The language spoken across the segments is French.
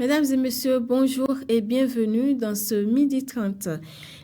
Mesdames et messieurs, bonjour et bienvenue dans ce Midi 30.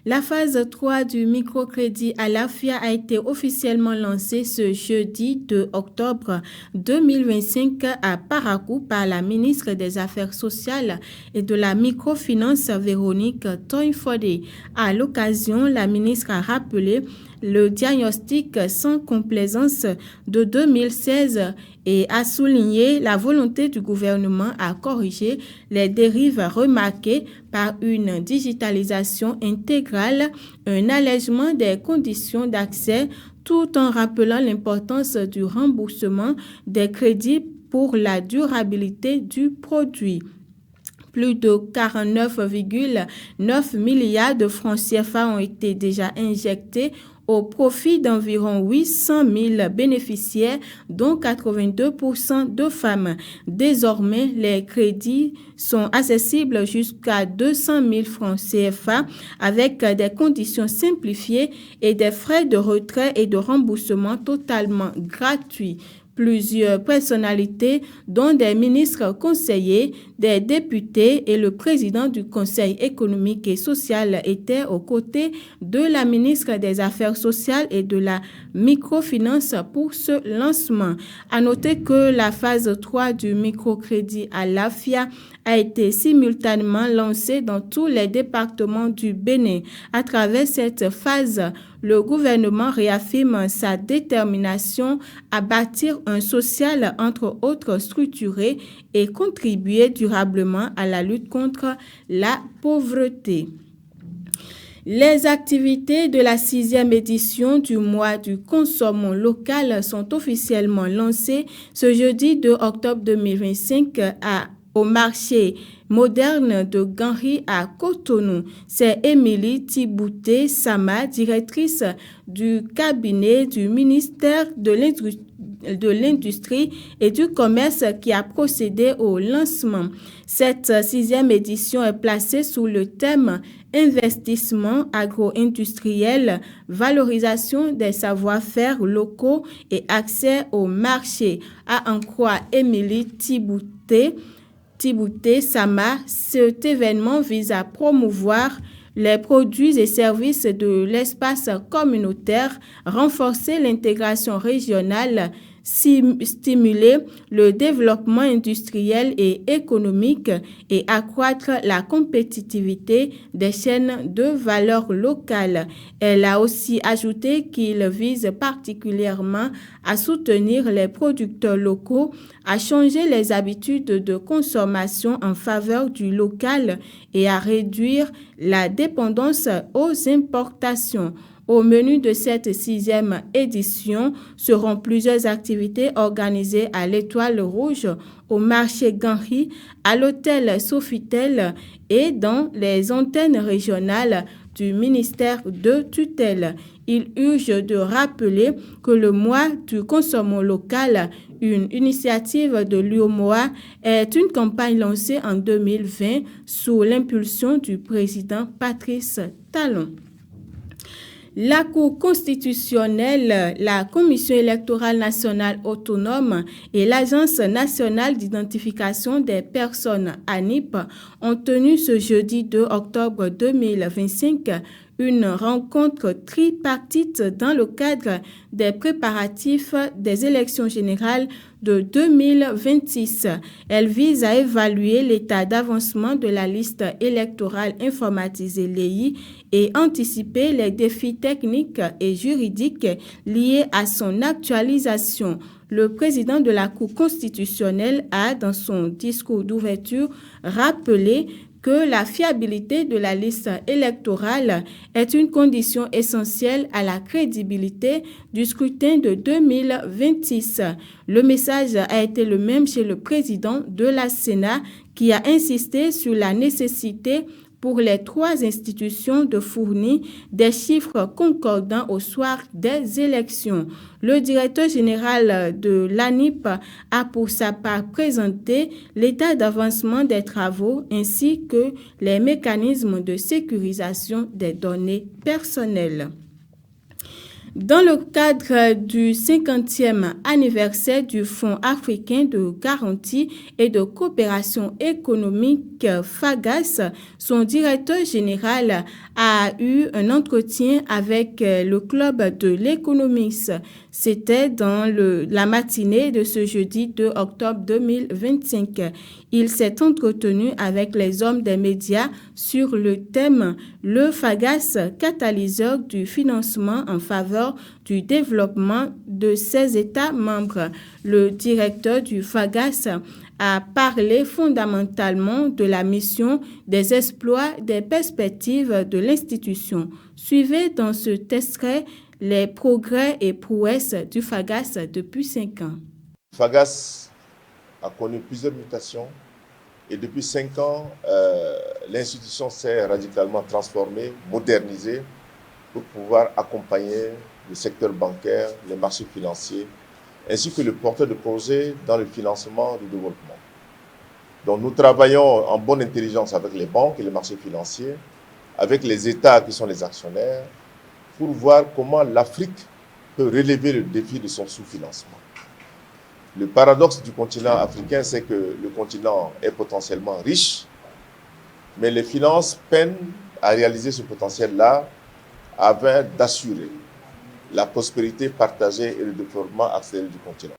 La phase 3 du microcrédit à l'AFIA a été officiellement lancée ce jeudi 2 octobre 2025 à Parakou par la ministre des Affaires sociales et de la microfinance Véronique Toye-Fodé. À l'occasion, la ministre a rappelé le diagnostic sans complaisance de 2016 et a souligné la volonté du gouvernement à corriger les dérives remarquées par une digitalisation intégrale, un allègement des conditions d'accès, tout en rappelant l'importance du remboursement des crédits pour la durabilité du produit. Plus de 49,9 milliards de francs CFA ont été déjà injectés au profit d'environ 800 000 bénéficiaires, dont 82% de femmes. Désormais, les crédits sont accessibles jusqu'à 200 000 francs CFA avec des conditions simplifiées et des frais de retrait et de remboursement totalement gratuits. Plusieurs personnalités, dont des ministres conseillers, des députés et le président du Conseil économique et social étaient aux côtés de la ministre des Affaires sociales et de la microfinance pour ce lancement. À noter que la phase 3 du microcrédit à l'AFIA a été simultanément lancée dans tous les départements du Bénin. À travers cette phase, le gouvernement réaffirme sa détermination à bâtir un social entre autres structuré et contribuer durablement à la lutte contre la pauvreté. Les activités de la 6e édition du mois du consommant local sont officiellement lancées ce jeudi 2 octobre 2025 au marché moderne de Ganri à Cotonou. C'est Émilie Thibouté-Sama, directrice du cabinet du ministère de l'Industrie et du Commerce qui a procédé au lancement. Cette 6e édition est placée sous le thème investissement agro-industriel, valorisation des savoir-faire locaux et accès au marché. À en croire Émilie Thibouté-Sama, cet événement vise à promouvoir les produits et services de l'espace communautaire, renforcer l'intégration régionale, stimuler le développement industriel et économique et accroître la compétitivité des chaînes de valeur locales. Elle a aussi ajouté qu'il vise particulièrement à soutenir les producteurs locaux, à changer les habitudes de consommation en faveur du local et à réduire la dépendance aux importations. Au menu de cette 6e édition seront plusieurs activités organisées à l'Étoile Rouge, au marché Ganri, à l'hôtel Sofitel et dans les antennes régionales du ministère de tutelle. Il urge de rappeler que le mois du consommant local, une initiative de l'UOMOA, est une campagne lancée en 2020 sous l'impulsion du président Patrice Talon. La Cour constitutionnelle, la Commission électorale nationale autonome et l'Agence nationale d'identification des personnes ANIP ont tenu ce jeudi 2 octobre 2025 une rencontre tripartite dans le cadre des préparatifs des élections générales de 2026. Elle vise à évaluer l'état d'avancement de la liste électorale informatisée LEI et anticiper les défis techniques et juridiques liés à son actualisation. Le président de la Cour constitutionnelle a, dans son discours d'ouverture, rappelé que la fiabilité de la liste électorale est une condition essentielle à la crédibilité du scrutin de 2026. Le message a été le même chez le président de la Sénat qui a insisté sur la nécessité pour les 3 institutions de fournir des chiffres concordants au soir des élections. Le directeur général de l'ANIP a pour sa part présenté l'état d'avancement des travaux ainsi que les mécanismes de sécurisation des données personnelles. Dans le cadre du 50e anniversaire du Fonds africain de garantie et de coopération économique FAGAS, son directeur général a eu un entretien avec le club de l'économiste. C'était dans la matinée de ce jeudi 2 octobre 2025. Il s'est entretenu avec les hommes des médias sur le thème « Le FAGAS, catalyseur du financement en faveur du développement de ses États membres ». Le directeur du FAGAS a parlé fondamentalement de la mission, des exploits, des perspectives de l'institution. Suivez dans ce extrait les progrès et prouesses du FAGAS depuis 5 ans. FAGAS a connu plusieurs mutations et depuis 5 ans, l'institution s'est radicalement transformée, modernisée pour pouvoir accompagner le secteur bancaire, les marchés financiers, ainsi que le porteur de projets dans le financement du développement. Donc nous travaillons en bonne intelligence avec les banques et les marchés financiers, avec les États qui sont les actionnaires, pour voir comment l'Afrique peut relever le défi de son sous-financement. Le paradoxe du continent africain, c'est que le continent est potentiellement riche, mais les finances peinent à réaliser ce potentiel-là afin d'assurer la prospérité partagée et le développement accéléré du continent.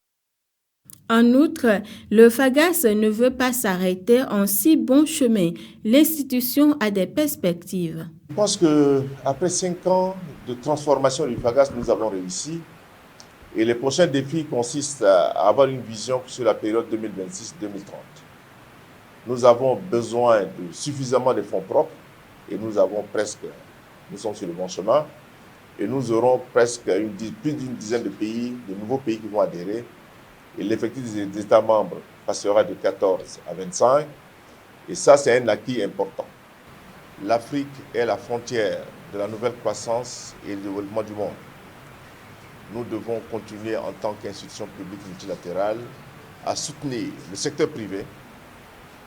En outre, le FAGAS ne veut pas s'arrêter en si bon chemin. L'institution a des perspectives. Je pense qu'après 5 ans de transformation du FAGAS, nous avons réussi. Et les prochains défis consistent à avoir une vision sur la période 2026-2030. Nous avons besoin de suffisamment de fonds propres et nous sommes sur le bon chemin. Et nous aurons presque plus d'une dizaine de nouveaux pays qui vont adhérer. Et l'effectif des États membres passera de 14 à 25. Et ça, c'est un acquis important. L'Afrique est la frontière de la nouvelle croissance et du développement du monde. Nous devons continuer en tant qu'institution publique multilatérale à soutenir le secteur privé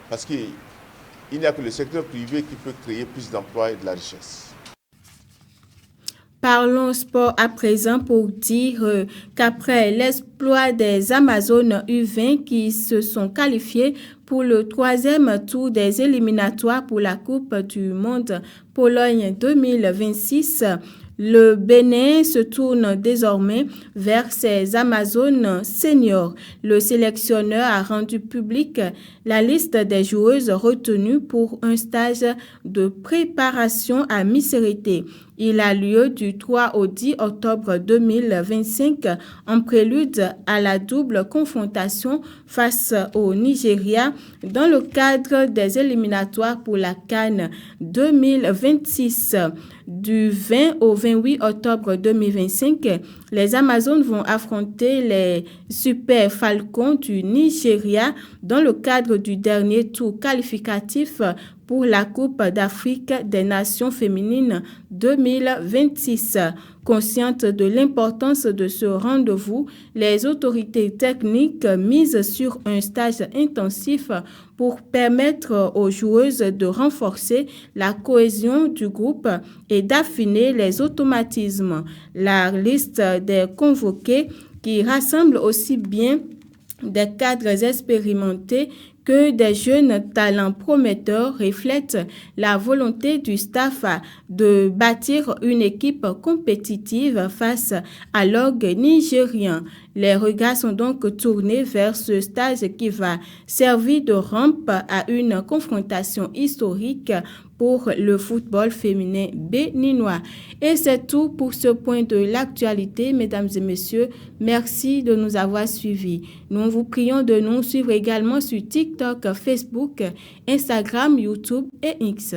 parce qu'il n'y a que le secteur privé qui peut créer plus d'emplois et de la richesse. Parlons sport à présent pour dire qu'après l'exploit des Amazones U20 qui se sont qualifiées pour le 3e tour des éliminatoires pour la Coupe du Monde Pologne 2026, le Bénin se tourne désormais vers ses Amazones seniors. Le sélectionneur a rendu publique la liste des joueuses retenues pour un stage de préparation à Missérété. Il a lieu du 3 au 10 octobre 2025 en prélude à la double confrontation face au Nigeria dans le cadre des éliminatoires pour la CAN 2026. Du 20 au 28 octobre 2025, les Amazones vont affronter les Super Falcons du Nigeria dans le cadre du dernier tour qualificatif pour la Coupe d'Afrique des Nations féminines 2026. Conscientes de l'importance de ce rendez-vous, les autorités techniques misent sur un stage intensif pour permettre aux joueuses de renforcer la cohésion du groupe et d'affiner les automatismes. La liste des convoqués qui rassemble aussi bien des cadres expérimentés que des jeunes talents prometteurs reflètent la volonté du staff de bâtir une équipe compétitive face à l'orgue nigérien. Les regards sont donc tournés vers ce stage qui va servir de rampe à une confrontation historique pour le football féminin béninois. Et c'est tout pour ce point de l'actualité, mesdames et messieurs. Merci de nous avoir suivis. Nous vous prions de nous suivre également sur TikTok, Facebook, Instagram, YouTube et X.